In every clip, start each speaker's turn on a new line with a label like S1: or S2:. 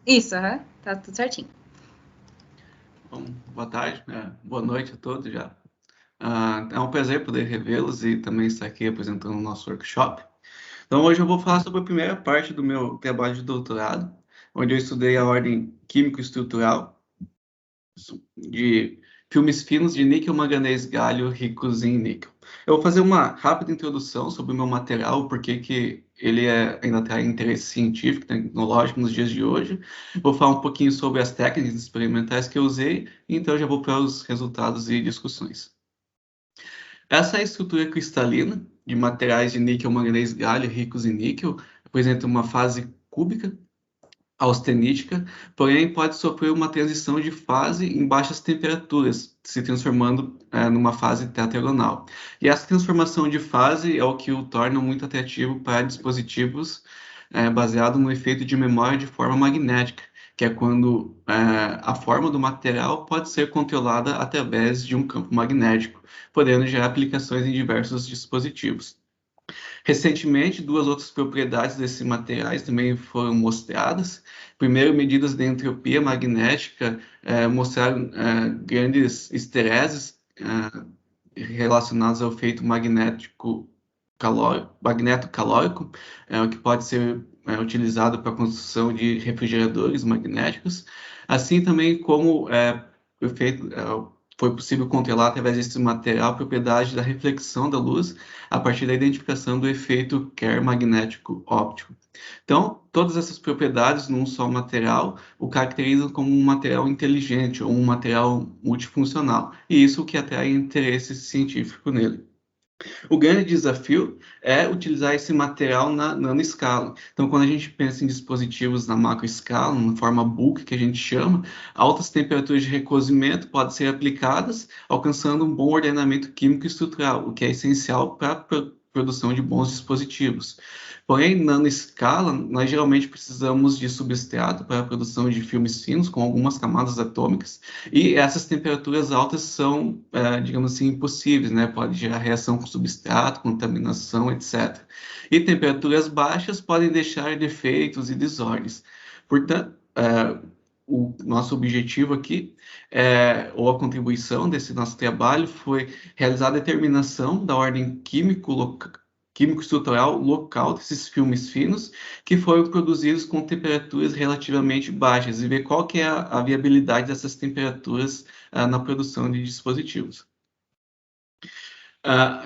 S1: Isso, aham. Tá tudo certinho.
S2: Bom, boa tarde, boa noite a todos já. É um prazer poder revê-los e também estar aqui apresentando o nosso workshop. Então, hoje eu vou falar sobre a primeira parte do meu trabalho de doutorado, onde eu estudei a ordem químico-estrutural de filmes finos de níquel, manganês, galho ricos em níquel. Eu vou fazer uma rápida introdução sobre o meu material, porque que ele ainda tem interesse científico, tecnológico nos dias de hoje. Vou falar um pouquinho sobre as técnicas experimentais que eu usei, e então já vou para os resultados e discussões. Essa é a estrutura cristalina de materiais de níquel, manganês, galho ricos em níquel. Apresenta uma fase cúbica austenítica, porém pode sofrer uma transição de fase em baixas temperaturas, se transformando numa fase tetragonal. E essa transformação de fase é o que o torna muito atrativo para dispositivos baseado no efeito de memória de forma magnética, que é quando a forma do material pode ser controlada através de um campo magnético, podendo gerar aplicações em diversos dispositivos. Recentemente, duas outras propriedades desses materiais também foram mostradas. Primeiro, medidas de entropia magnética mostraram grandes estereses relacionados ao efeito magneto-calórico, que pode ser utilizado para a construção de refrigeradores magnéticos, assim também como o efeito foi possível controlar através desse material a propriedade da reflexão da luz a partir da identificação do efeito Kerr magnético óptico. Então, todas essas propriedades num só material o caracterizam como um material inteligente ou um material multifuncional, e isso que atrai interesse científico nele. O grande desafio é utilizar esse material na nanoescala. Então, quando a gente pensa em dispositivos na macroescala, na forma bulk que a gente chama, altas temperaturas de recozimento podem ser aplicadas, alcançando um bom ordenamento químico estrutural, o que é essencial para a produção de bons dispositivos. Porém, em nanoescala, nós geralmente precisamos de substrato para a produção de filmes finos com algumas camadas atômicas, e essas temperaturas altas são, digamos assim, impossíveis, né? Pode gerar reação com substrato, contaminação, etc. E temperaturas baixas podem deixar defeitos e desordens. Portanto, o nosso objetivo aqui, ou a contribuição desse nosso trabalho, foi realizar a determinação da ordem químico-estrutural local desses filmes finos que foram produzidos com temperaturas relativamente baixas e ver qual que é a viabilidade dessas temperaturas na produção de dispositivos.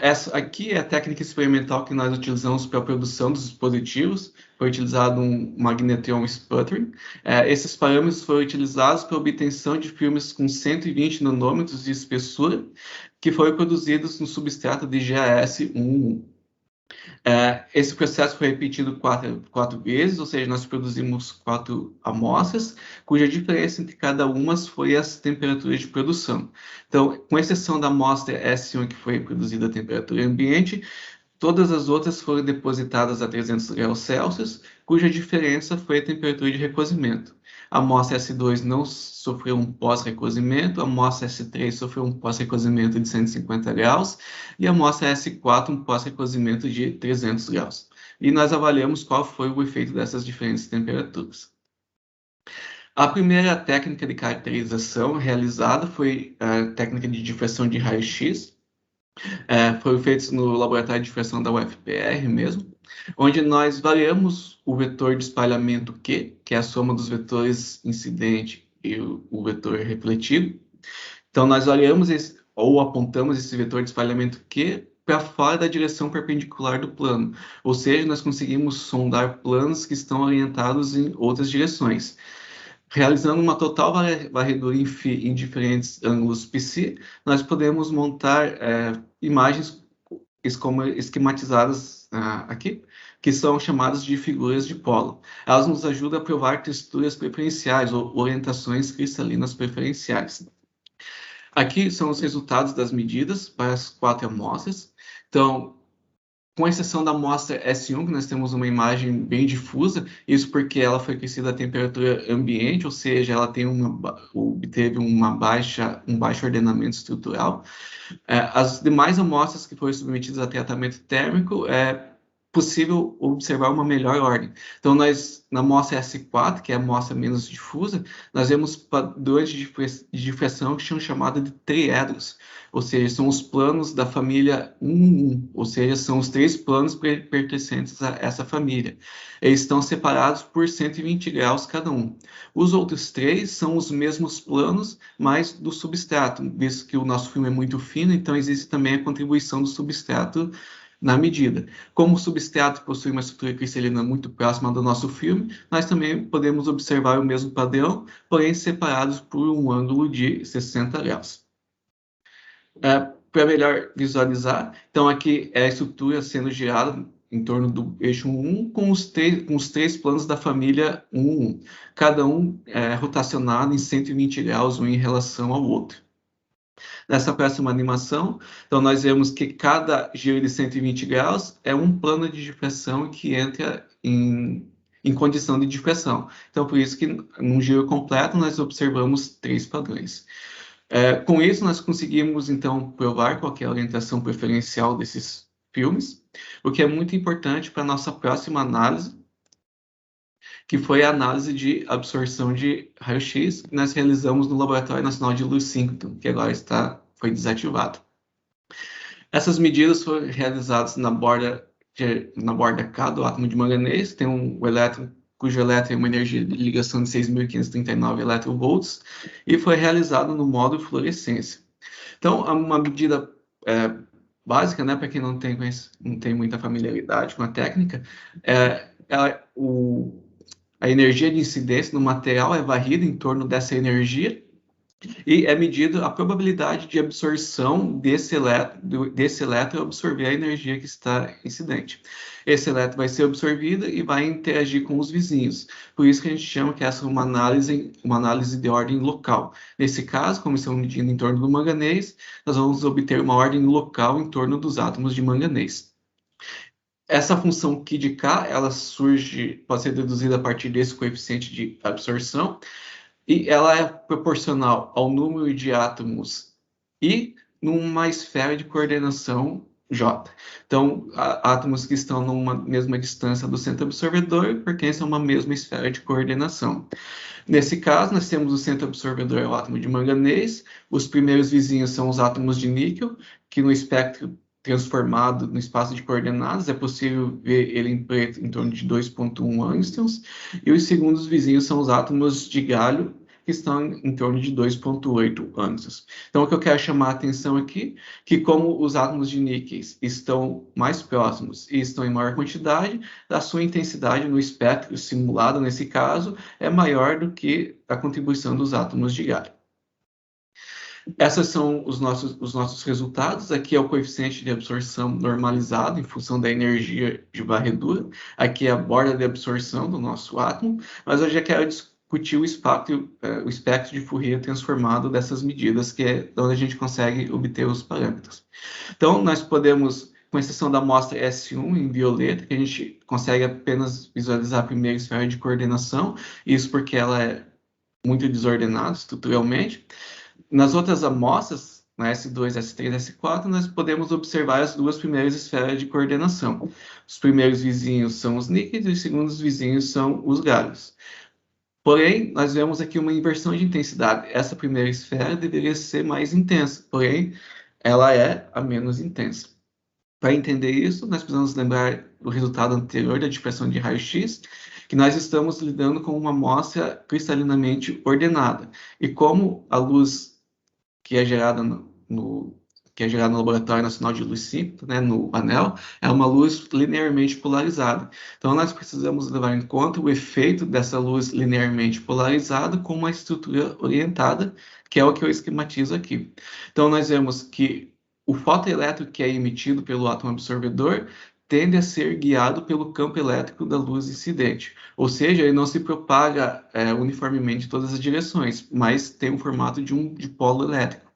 S2: Essa aqui é a técnica experimental que nós utilizamos para a produção dos dispositivos. Foi utilizado um magnetron sputtering. Esses parâmetros foram utilizados para a obtenção de filmes com 120 nanômetros de espessura, que foram produzidos no substrato de GAS11. Esse processo foi repetido quatro vezes, ou seja, nós produzimos 4 amostras, cuja diferença entre cada uma foi as temperaturas de produção. Então, com exceção da amostra S1, que foi produzida a temperatura ambiente, todas as outras foram depositadas a 300 graus Celsius, cuja diferença foi a temperatura de recozimento. A amostra S2 não sofreu um pós-recozimento, a amostra S3 sofreu um pós-recozimento de 150 graus e a amostra S4 um pós-recozimento de 300 graus. E nós avaliamos qual foi o efeito dessas diferentes temperaturas. A primeira técnica de caracterização realizada foi a técnica de difração de raio-x, foi feito no laboratório de difração da UFPR mesmo, onde nós variamos o vetor de espalhamento Q, que é a soma dos vetores incidente e o vetor refletido. Então, nós variamos ou apontamos esse vetor de espalhamento Q para fora da direção perpendicular do plano, ou seja, nós conseguimos sondar planos que estão orientados em outras direções. Realizando uma total varredura em diferentes ângulos psi, nós podemos montar imagens esquematizadas aqui, que são chamadas de figuras de polo. Elas nos ajudam a provar texturas preferenciais ou orientações cristalinas preferenciais. Aqui são os resultados das medidas para as 4 amostras. Então, com exceção da amostra S1, que nós temos uma imagem bem difusa, isso porque ela foi aquecida a temperatura ambiente, ou seja, ela obteve um baixo ordenamento estrutural. As demais amostras que foram submetidas a tratamento térmico possível observar uma melhor ordem. Então, nós, na amostra S4, que é a amostra menos difusa, nós vemos padrões de difração que são chamados de triedros, ou seja, são os planos da família 1, ou seja, são os 3 planos pertencentes a essa família. Eles estão separados por 120 graus cada um. Os outros 3 são os mesmos planos, mas do substrato, visto que o nosso filme é muito fino, então existe também a contribuição do substrato na medida. Como o substrato possui uma estrutura cristalina muito próxima do nosso filme, nós também podemos observar o mesmo padrão, porém separados por um ângulo de 60 graus. Para melhor visualizar, então aqui é a estrutura sendo girada em torno do eixo 1 com os 3 planos da família 1, cada um rotacionado em 120 graus um em relação ao outro. Nessa próxima animação, então nós vemos que cada giro de 120 graus é um plano de difração que entra em condição de difração. Então, por isso que num giro completo nós observamos 3 padrões. Com isso, nós conseguimos, então, provar qual é a orientação preferencial desses filmes, o que é muito importante para a nossa próxima análise, que foi a análise de absorção de raio-x que nós realizamos no Laboratório Nacional de Lexington, que agora foi desativado. Essas medidas foram realizadas na borda K do átomo de manganês, tem um elétron cujo elétron tem uma energia de ligação de 6.539 electronvolts, e foi realizado no modo fluorescência. Então, uma medida básica, né, para quem não tem muita familiaridade com a técnica, a energia de incidência no material é varrida em torno dessa energia e é medida a probabilidade de absorção desse elétron absorver a energia que está incidente. Esse elétron vai ser absorvido e vai interagir com os vizinhos. Por isso que a gente chama que essa é uma análise de ordem local. Nesse caso, como estamos medindo em torno do manganês, nós vamos obter uma ordem local em torno dos átomos de manganês. Essa função Q de K, ela pode ser deduzida a partir desse coeficiente de absorção, e ela é proporcional ao número de átomos I numa esfera de coordenação J. Então, átomos que estão numa mesma distância do centro absorvedor pertencem a uma mesma esfera de coordenação. Nesse caso, nós temos o centro absorvedor, o átomo de manganês, os primeiros vizinhos são os átomos de níquel, que no espectro transformado no espaço de coordenadas é possível ver ele em preto em torno de 2,1 angstroms, e os segundos vizinhos são os átomos de galho, que estão em torno de 2,8 angstroms. Então, o que eu quero chamar a atenção aqui, que como os átomos de níquel estão mais próximos e estão em maior quantidade, a sua intensidade no espectro simulado, nesse caso, é maior do que a contribuição dos átomos de galho. Esses são os nossos resultados. Aqui é o coeficiente de absorção normalizado em função da energia de varredura. Aqui é a borda de absorção do nosso átomo. Mas eu já quero discutir o espectro de Fourier transformado dessas medidas, que é onde a gente consegue obter os parâmetros. Então, nós podemos, com exceção da amostra S1 em violeta, que a gente consegue apenas visualizar a primeira esfera de coordenação, isso porque ela é muito desordenada estruturalmente. Nas outras amostras, na S2, S3, S4, nós podemos observar as duas primeiras esferas de coordenação. Os primeiros vizinhos são os níqueis e os segundos vizinhos são os galhos. Porém, nós vemos aqui uma inversão de intensidade. Essa primeira esfera deveria ser mais intensa, porém, ela é a menos intensa. Para entender isso, nós precisamos lembrar do resultado anterior da difração de raio-x, que nós estamos lidando com uma amostra cristalinamente ordenada. E como a luz que é gerada no Laboratório Nacional de Lexington, né, no ANEL, é uma luz linearmente polarizada. Então, nós precisamos levar em conta o efeito dessa luz linearmente polarizada com uma estrutura orientada, que é o que eu esquematizo aqui. Então, nós vemos que o fotoelétrico que é emitido pelo átomo absorvedor tende a ser guiado pelo campo elétrico da luz incidente. Ou seja, ele não se propaga uniformemente em todas as direções, mas tem o formato de um dipolo elétrico.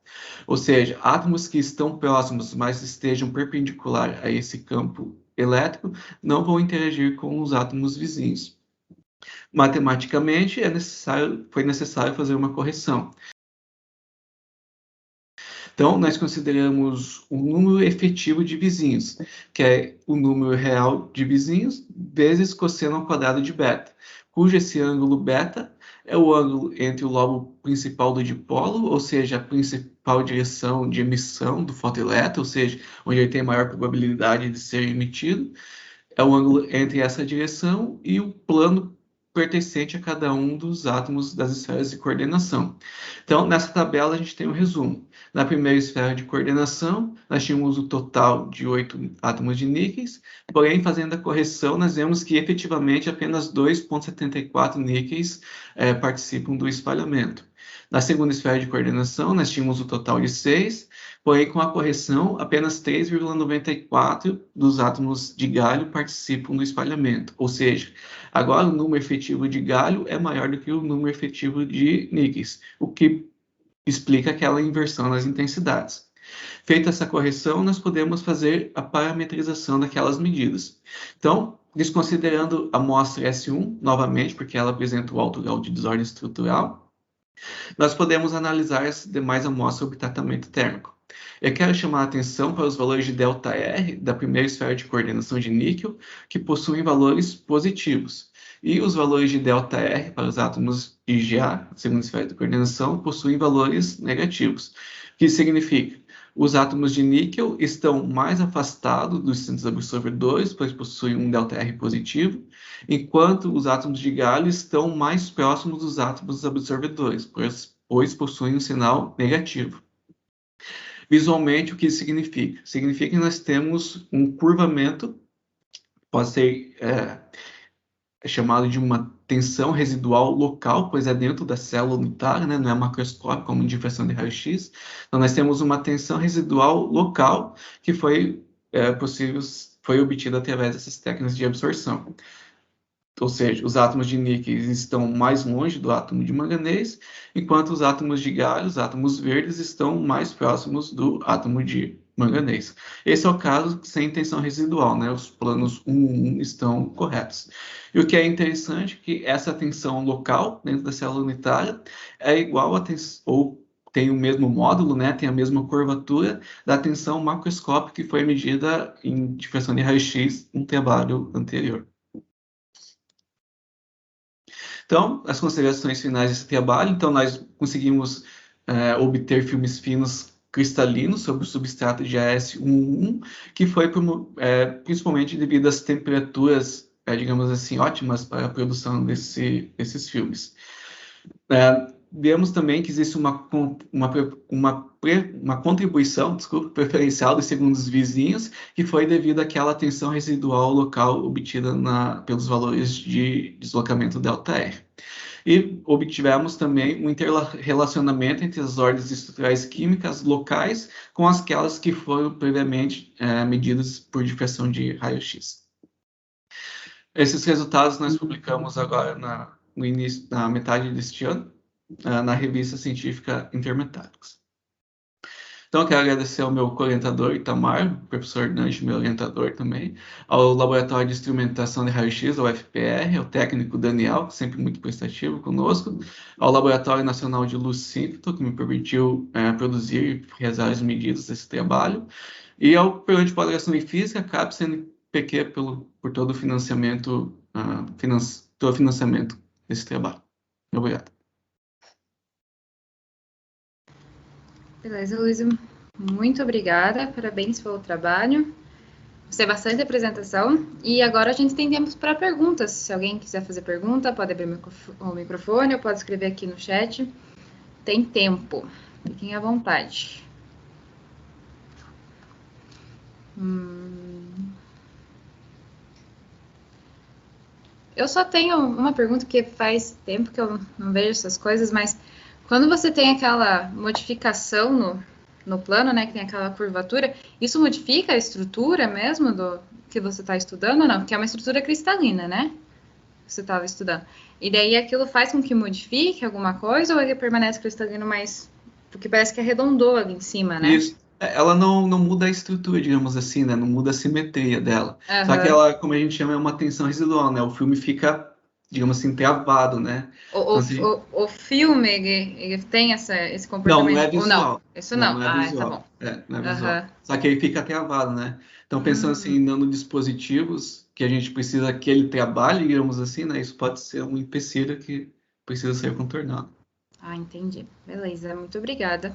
S2: Ou seja, átomos que estão próximos, mas estejam perpendicular a esse campo elétrico, não vão interagir com os átomos vizinhos. Matematicamente, foi necessário fazer uma correção. Então, nós consideramos o número efetivo de vizinhos, que é o número real de vizinhos vezes cosseno ao quadrado de beta, cujo esse ângulo beta é o ângulo entre o lobo principal do dipolo, ou seja, a principal direção de emissão do fotoelétron, ou seja, onde ele tem maior probabilidade de ser emitido, é o ângulo entre essa direção e o plano pertencente a cada um dos átomos das esferas de coordenação. Então, nessa tabela a gente tem um resumo. Na primeira esfera de coordenação, nós tínhamos o total de 8 átomos de níqueis, porém, fazendo a correção, nós vemos que efetivamente apenas 2,74 níqueis participam do espalhamento. Na segunda esfera de coordenação, nós tínhamos o total de 6, porém, com a correção, apenas 3,94 dos átomos de galho participam do espalhamento. Ou seja, agora o número efetivo de galho é maior do que o número efetivo de níqueis, o que explica aquela inversão nas intensidades. Feita essa correção, nós podemos fazer a parametrização daquelas medidas. Então, desconsiderando a amostra S1, novamente, porque ela apresenta o alto grau de desordem estrutural, nós podemos analisar as demais amostras sob tratamento térmico. Eu quero chamar a atenção para os valores de ΔR da primeira esfera de coordenação de níquel, que possuem valores positivos, e os valores de ΔR para os átomos IgA, segunda esfera de coordenação, possuem valores negativos, o que significa os átomos de níquel estão mais afastados dos centros absorvedores, pois possuem um ΔR positivo, enquanto os átomos de galho estão mais próximos dos átomos absorvedores, pois possuem um sinal negativo. Visualmente, o que isso significa? Significa que nós temos um curvamento, pode ser chamado de uma tensão residual local, pois é dentro da célula unitária, né? Não é macroscópico, como em difração de raio-x. Então, nós temos uma tensão residual local que foi obtida através dessas técnicas de absorção. Ou seja, os átomos de níquel estão mais longe do átomo de manganês, enquanto os átomos de galho, os átomos verdes, estão mais próximos do átomo de manganês. Esse é o caso sem tensão residual, né? Os planos 1 e 1 estão corretos. E o que é interessante é que essa tensão local, dentro da célula unitária, é igual a tensão, ou tem o mesmo módulo, né? Tem a mesma curvatura da tensão macroscópica que foi medida em difração de raio-x no trabalho anterior. Então, as considerações finais desse trabalho, então nós conseguimos obter filmes finos cristalinos sobre o substrato de AS11, que foi principalmente devido às temperaturas, digamos assim, ótimas para a produção desses filmes. Vemos também que existe uma contribuição, preferencial dos segundos vizinhos, que foi devido àquela tensão residual local obtida pelos valores de deslocamento ΔR. E obtivemos também um interrelacionamento entre as ordens estruturais químicas locais com aquelas que foram previamente medidas por difração de raio-x. Esses resultados nós publicamos agora na metade deste ano, na revista científica Intermetálicos. Então, eu quero agradecer ao meu co-orientador, Itamar, o professor Nanchi, meu orientador também, ao Laboratório de Instrumentação de Raio-X, ao UFPR, ao técnico Daniel, sempre muito prestativo conosco, ao Laboratório Nacional de Luz Síntito, que me permitiu produzir e realizar as medidas desse trabalho, e ao Programa de Pós-Graduação em Física, CAPES, CNPq, por todo o financiamento, desse trabalho. Obrigado.
S1: Beleza, Luísa. Muito obrigada. Parabéns pelo trabalho. Gostei bastante da apresentação. E agora a gente tem tempo para perguntas. Se alguém quiser fazer pergunta, pode abrir o microfone ou pode escrever aqui no chat. Tem tempo. Fiquem à vontade. Eu só tenho uma pergunta, que faz tempo que eu não vejo essas coisas, mas quando você tem aquela modificação no plano, né, que tem aquela curvatura, isso modifica a estrutura mesmo do que você está estudando ou não? Porque é uma estrutura cristalina, né? Que você estava estudando. E daí aquilo faz com que modifique alguma coisa ou ele permanece cristalino, mas porque parece que arredondou ali em cima, né?
S2: Isso. Ela não muda a estrutura, digamos assim, né? Não muda a simetria dela. Só que ela, como a gente chama, é uma tensão residual, né? O filme fica digamos assim, travado, né?
S1: O,
S2: Então, se-
S1: o filme, ele tem esse
S2: Não, não é
S1: comportamento, ou não?
S2: visual.
S1: Isso
S2: Não,
S1: não.
S2: não é
S1: Ah, tá
S2: visual.
S1: bom.
S2: Não é visual.
S1: Aham.
S2: Só que aí fica travado, né? Então, pensando assim, em nanodispositivos, que a gente precisa que ele trabalhe, digamos assim, né? Isso pode ser um empecilho que precisa ser contornado.
S1: Ah, entendi. Beleza, muito obrigada.